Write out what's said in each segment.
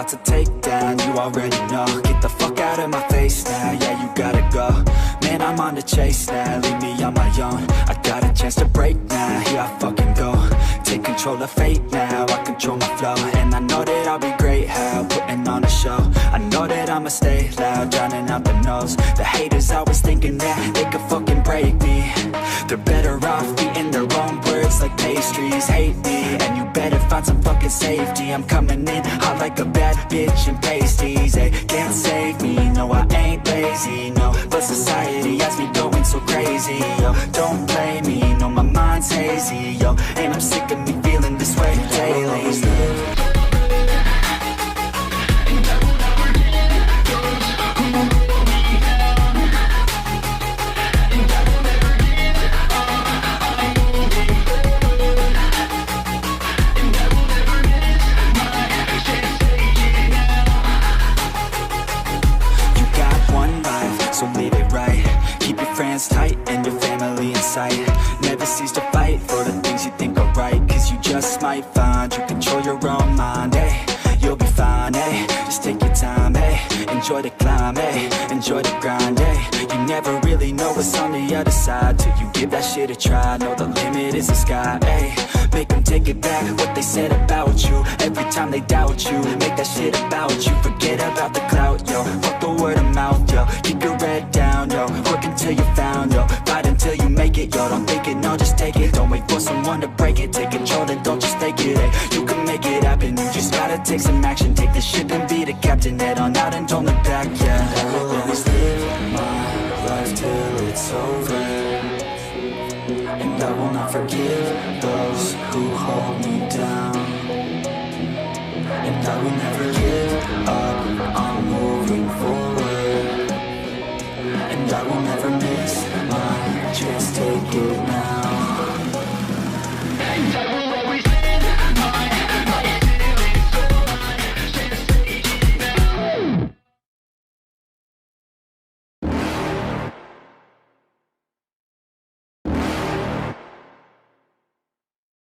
about to take down, you already know. Get the fuck out of my face now, yeah, you gotta go. Man, I'm on the chase now, leave me on my own. I got a chance to break now, here I fucking go. Take control of fate now, I control my flow. And I know that I'll be great, how putting on a show. I know that I'ma stay loud, drowning out the noise. The haters always thinking that they could fucking break me. They're better off eating their own words like pastries. Hate me, and you better find some fucking safety. I'm coming in hot like a bad bitch in pasties. They can't save me, no I ain't lazy, no. But society has me going so crazy, yo. Don't blame me, no my mind's hazy, yo. And I'm sick of me feeling this way daily. So live it right, keep your friends tight and your family in sight. Never cease to fight for the things you think are right. Cause you just might find you control your own mind, eh? You'll be fine, eh? Just take your time, eh? Enjoy the climb, eh? Enjoy the grind, eh? You never really know what's on the other side till you give that shit a try. Know the limit is the sky, eh? Make them take it back, what they said about you. Every time they doubt you, make that shit about you. Forget about the clout, yo. Fuck the word of mouth, yo. Keep your head down, yo. Work until you're found, yo. Fight until you make it, yo. Don't think it, no, just take it. Don't wait for someone to break it. Take control and don't just take it, eh? You can make it happen, you just gotta take some action. Take the ship and be the captain. Head on out and don't look back, yeah. I will always live my life till it's over. And I will not forgive those who hold me down. And I will never give up, I'm moving forward. And I will never miss my chance, take it now. And I will always live my life till it's over. Just take it now.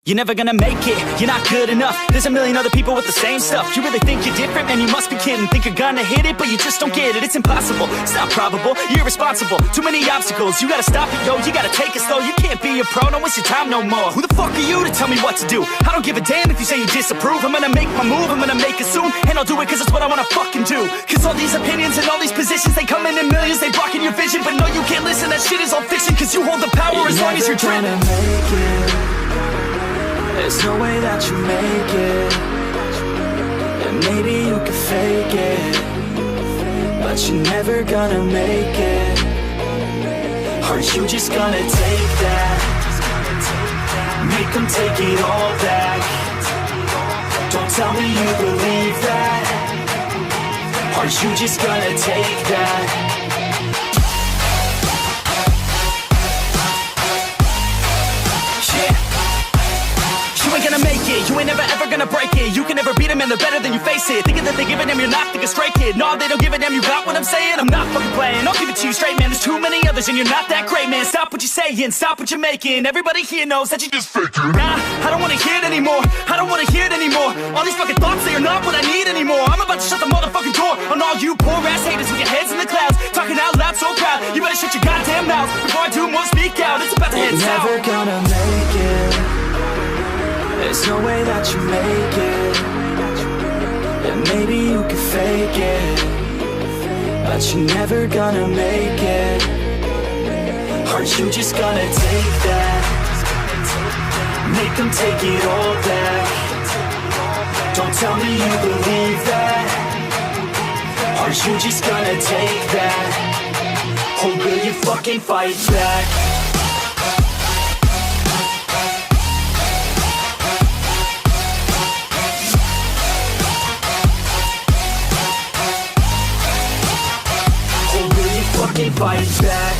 You're never gonna make it, you're not good enough. There's a million other people with the same stuff. You really think you're different? Man, you must be kidding. Think you're gonna hit it, but you just don't get it. It's impossible, it's not probable, you're irresponsible. Too many obstacles, you gotta stop it, yo. You gotta take it slow, you can't be a pro. Don't waste your time no more. Who the fuck are you to tell me what to do? I don't give a damn if you say you disapprove. I'm gonna make my move, I'm gonna make it soon. And I'll do it cause it's what I wanna fucking do. Cause all these opinions and all these positions, they come in millions, they blocking your vision. But no, you can't listen, that shit is all fiction. Cause you hold the power as long as you're dreaming. There's no way that you make it. And maybe you can fake it, but you're never gonna make it. Are you just gonna take that? Make them take it all back. Don't tell me you believe that. Are you just gonna take that? You ain't never ever gonna break it. You can never beat them and they're better than you face it. Thinking that they give a damn, you're not thinking straight, kid. No, they don't give a damn, you got what I'm saying? I'm not fucking playing, I'll give it to you straight, man. There's too many others and you're not that great, man. Stop what you're saying, stop what you're making. Everybody here knows that you just faking. Nah, I don't wanna hear it anymore, I don't wanna hear it anymore. All these fucking thoughts, they are not what I need anymore. I'm about to shut the motherfucking door on all you poor ass haters with your heads in the clouds, talking out loud so proud. You better shut your goddamn mouth before I do more, speak out. It's about to head south. You're never gonna make it. There's no way that you make it. And maybe you can fake it, but you're never gonna make it. Are you just gonna take that? Make them take it all back. Don't tell me you believe that. Are you just gonna take that? Or will you fucking fight back? Fight back.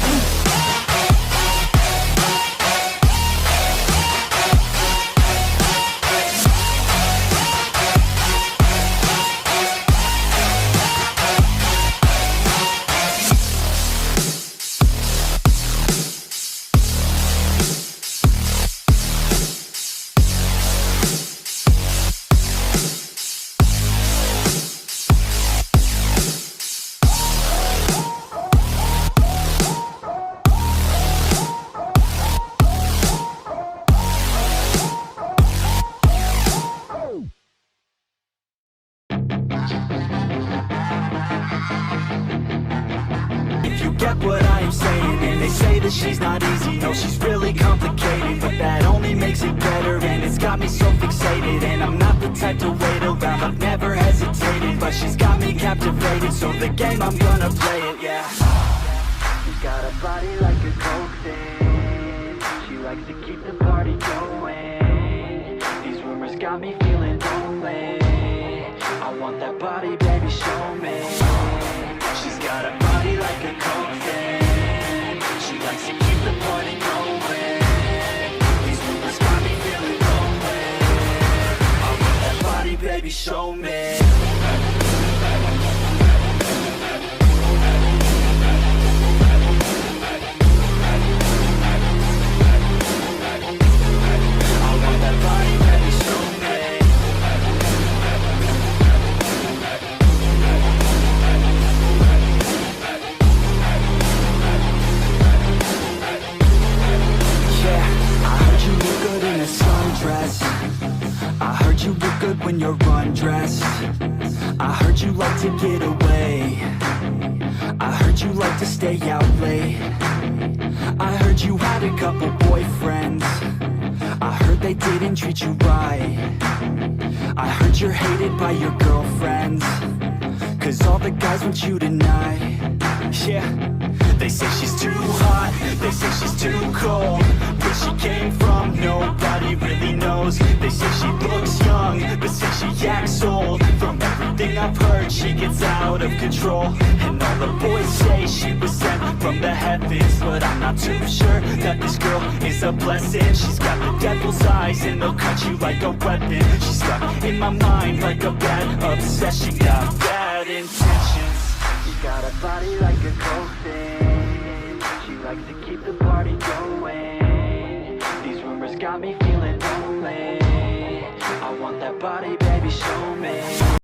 get what I am saying. And they say that she's not easy, no, she's really complicated, but that only makes it better, and it's got me so fixated. And I'm not the type to wait around, I've never hesitated, but she's got me captivated, so the game, I'm gonna play it, yeah. She's got a body like a coke thing. She likes to keep the party going. These rumors got me feeling lonely. I want that body, baby, show me. She's got a body like a coke thing. She likes to keep the party going. These rumors got me feeling lonely. I want that body, baby, show me. I heard you look good when you're undressed. I heard you like to get away. I heard you like to stay out late. I heard you had a couple boyfriends. I heard they didn't treat you right. I heard you're hated by your girlfriends, 'cause all the guys want you tonight. Yeah, they say she's too hot, they say she's too cold. Where she came from, nobody really knows. They say she looks young, but say she acts old. From everything I've heard, she gets out of control. And all the boys say she was sent from the heavens, but I'm not too sure that this girl is a blessing. She's got the devil's eyes and they'll cut you like a weapon. She's stuck in my mind like a bad obsession. Got bad intentions. She's got a body like a coke